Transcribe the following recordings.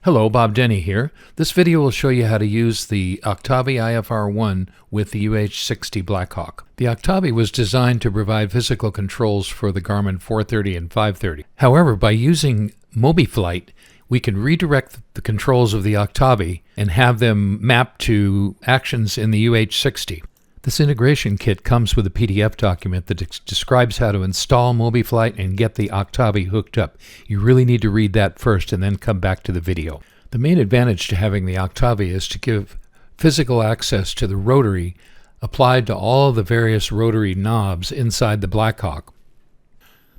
Hello, Bob Denny here. This video will show you how to use the Octavi IFR-1 with the UH-60 Blackhawk. The Octavi was designed to provide physical controls for the Garmin 430 and 530. However, by using MobiFlight, we can redirect the controls of the Octavi and have them mapped to actions in the UH-60. This integration kit comes with a PDF document that describes how to install MobiFlight and get the Octavi hooked up. You really need to read that first and then come back to the video. The main advantage to having the Octavi is to give physical access to the rotary applied to all the various rotary knobs inside the Blackhawk.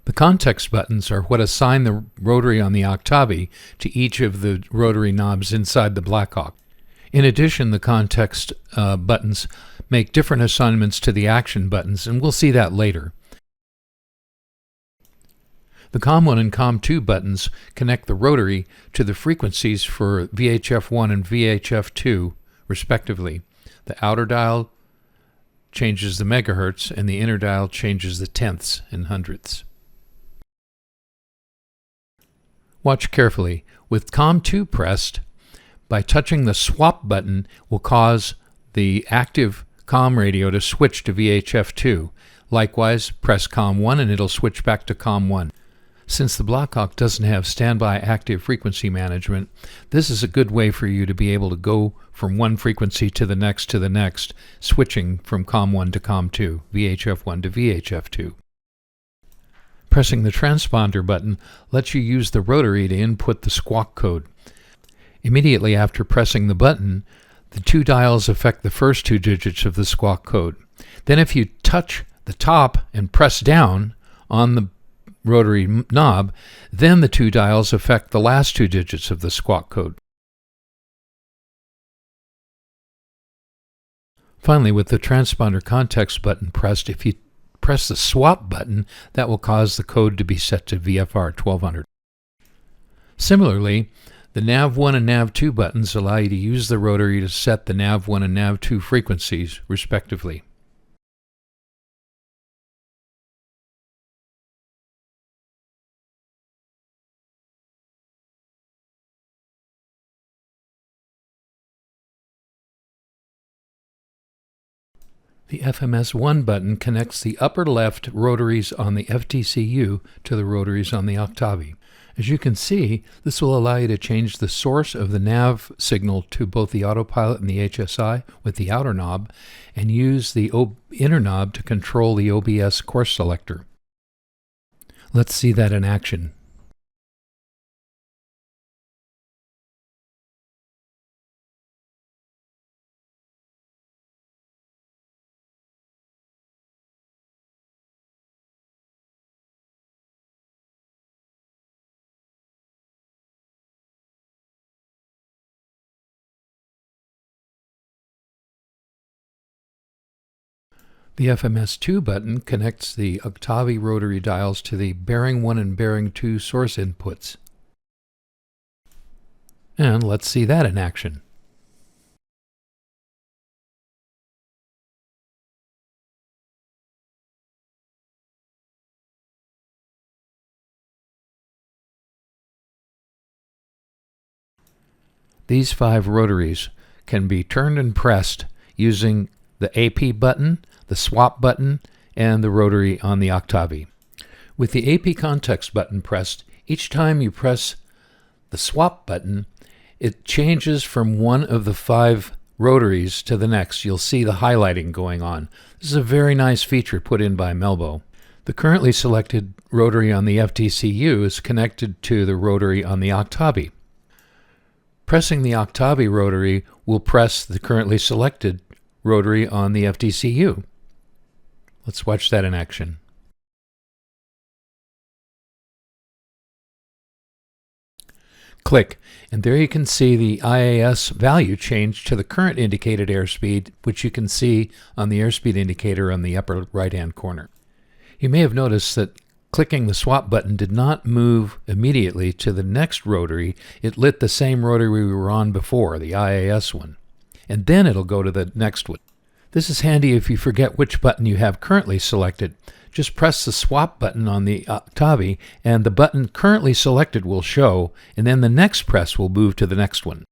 The context buttons are what assign the rotary on the Octavi to each of the rotary knobs inside the Blackhawk. In addition, the context buttons make different assignments to the action buttons, and we'll see that later. The COM1 and COM2 buttons connect the rotary to the frequencies for VHF1 and VHF2, respectively. The outer dial changes the megahertz, and the inner dial changes the tenths and hundredths. Watch carefully. With COM2 pressed, by touching the swap button will cause the active COM radio to switch to VHF2. Likewise, press COM1 and it'll switch back to COM1. Since the Blackhawk doesn't have standby active frequency management, this is a good way for you to be able to go from one frequency to the next, switching from COM1 to COM2, VHF1 to VHF2. Pressing the transponder button lets you use the rotary to input the squawk code. Immediately after pressing the button, the two dials affect the first two digits of the squawk code. Then if you touch the top and press down on the rotary knob, then the two dials affect the last two digits of the squawk code. Finally, with the transponder context button pressed, if you press the swap button, that will cause the code to be set to VFR 1200. Similarly, the NAV1 and NAV2 buttons allow you to use the rotary to set the NAV1 and NAV2 frequencies, respectively. The FMS1 button connects the upper left rotaries on the FTCU to the rotaries on the Octavi. As you can see, this will allow you to change the source of the nav signal to both the autopilot and the HSI with the outer knob, and use the inner knob to control the OBS course selector. Let's see that in action. The FMS2 button connects the Octavi rotary dials to the bearing 1 and bearing 2 source inputs. And let's see that in action. These 5 rotaries can be turned and pressed using the AP button, the swap button, and the rotary on the Octavi. With the AP context button pressed, each time you press the swap button, it changes from one of the 5 rotaries to the next. You'll see the highlighting going on. This is a very nice feature put in by Melbo. The currently selected rotary on the FTCU is connected to the rotary on the Octavi. Pressing the Octavi rotary will press the currently selected rotary on the FTCU. Let's watch that in action. Click, and there you can see the IAS value change to the current indicated airspeed, which you can see on the airspeed indicator on the upper right-hand corner. You may have noticed that clicking the swap button did not move immediately to the next rotary. It lit the same rotary we were on before, the IAS one, and then it'll go to the next one. This is handy if you forget which button you have currently selected. Just press the swap button on the Octavi and the button currently selected will show, and then the next press will move to the next one.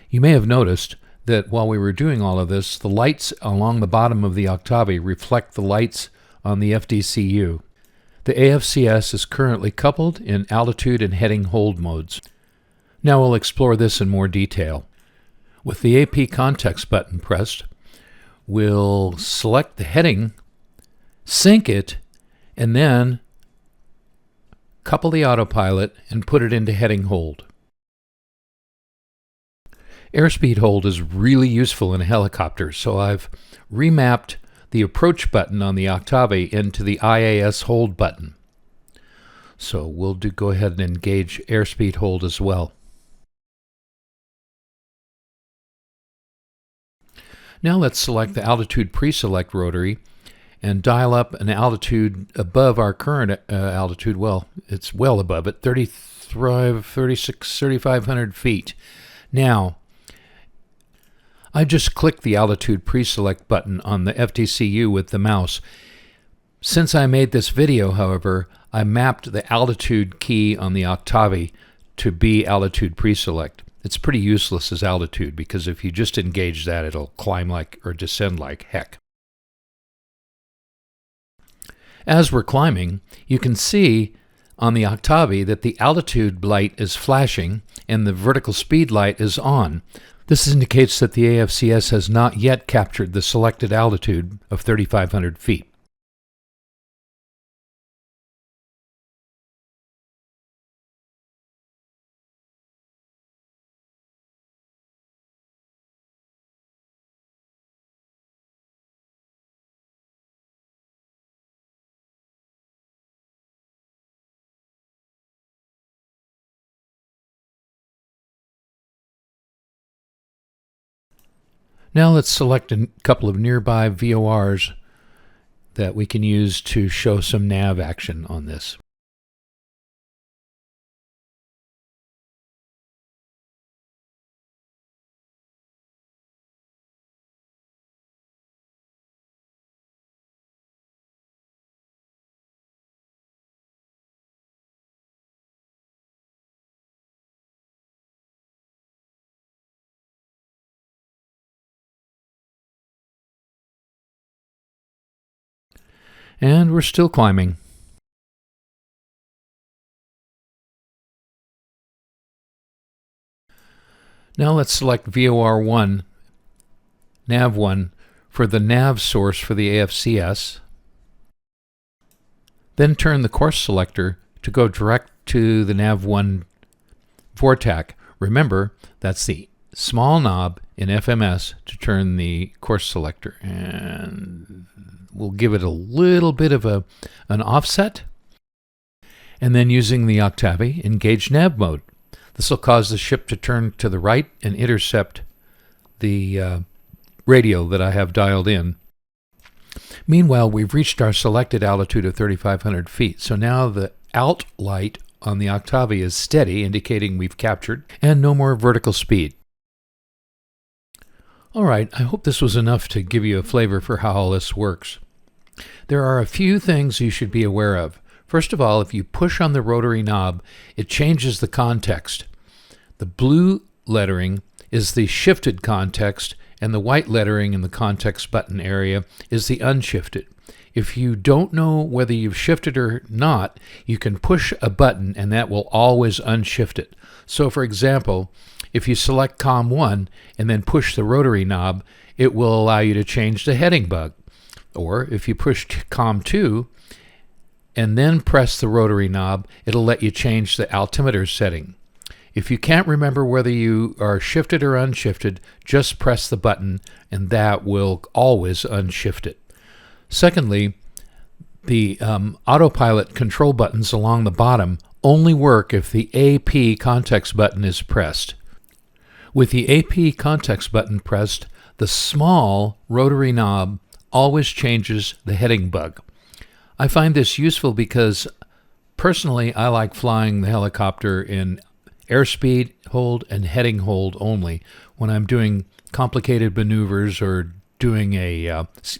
You may have noticed that while we were doing all of this, the lights along the bottom of the Octavi reflect the lights on the FDCU. The AFCS is currently coupled in altitude and heading hold modes. Now we'll explore this in more detail. With the AP context button pressed, we'll select the heading, sync it, and then couple the autopilot and put it into heading hold. Airspeed hold is really useful in a helicopter, so I've remapped the approach button on the Octavi into the IAS hold button. So we'll go ahead and engage airspeed hold as well. Now let's select the altitude pre-select rotary and dial up an altitude above our current altitude. Well, it's well above it, 3,500 feet. Now, I just clicked the altitude pre-select button on the FDCU with the mouse. Since I made this video, however, I mapped the altitude key on the Octavi to be altitude pre-select. It's pretty useless as altitude because if you just engage that, it'll climb like or descend like heck. As we're climbing, you can see on the Octavi that the altitude light is flashing and the vertical speed light is on. This indicates that the AFCS has not yet captured the selected altitude of 3,500 feet. Now let's select a couple of nearby VORs that we can use to show some nav action on this. And we're still climbing. Now let's select VOR1, NAV1 for the nav source for the AFCS. Then turn the course selector to go direct to the NAV1 VORTAC. Remember, that's the small knob in FMS to turn the course selector. And we'll give it a little bit of an offset. And then using the Octavi, engage nav mode. This will cause the ship to turn to the right and intercept the radio that I have dialed in. Meanwhile, we've reached our selected altitude of 3,500 feet. So now the alt light on the Octavi is steady, indicating we've captured, and no more vertical speed. All right, I hope this was enough to give you a flavor for how all this works. There are a few things you should be aware of. First of all, if you push on the rotary knob, it changes the context. The blue lettering is the shifted context, and the white lettering in the context button area is the unshifted. If you don't know whether you've shifted or not, you can push a button and that will always unshift it. So for example, if you select COM1 and then push the rotary knob, it will allow you to change the heading bug. Or if you push COM2 and then press the rotary knob, it'll let you change the altimeter setting. If you can't remember whether you are shifted or unshifted, just press the button and that will always unshift it. Secondly, the autopilot control buttons along the bottom only work if the AP context button is pressed. With the AP context button pressed, the small rotary knob always changes the heading bug. I find this useful because personally I like flying the helicopter in airspeed hold and heading hold only when I'm doing complicated maneuvers or doing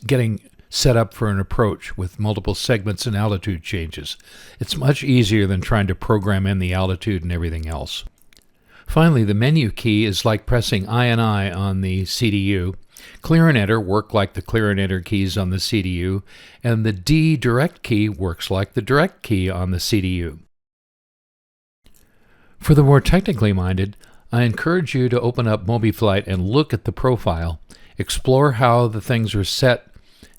getting set up for an approach with multiple segments and altitude changes. It's much easier than trying to program in the altitude and everything else. Finally, the menu key is like pressing I and I on the CDU. Clear and enter work like the clear and enter keys on the CDU, and the D direct key works like the direct key on the CDU. For the more technically minded, I encourage you to open up MobiFlight and look at the profile, explore how the things are set,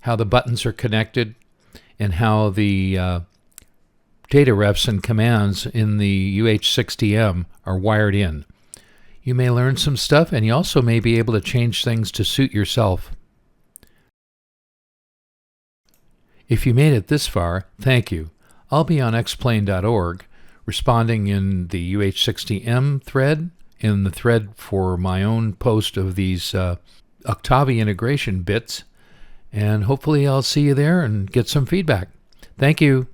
how the buttons are connected, and how the data refs and commands in the UH-60M are wired in. You may learn some stuff, and you also may be able to change things to suit yourself. If you made it this far, thank you. I'll be on xplane.org, responding in the UH-60M thread, in the thread for my own post of these Octavi integration bits, and hopefully I'll see you there and get some feedback. Thank you.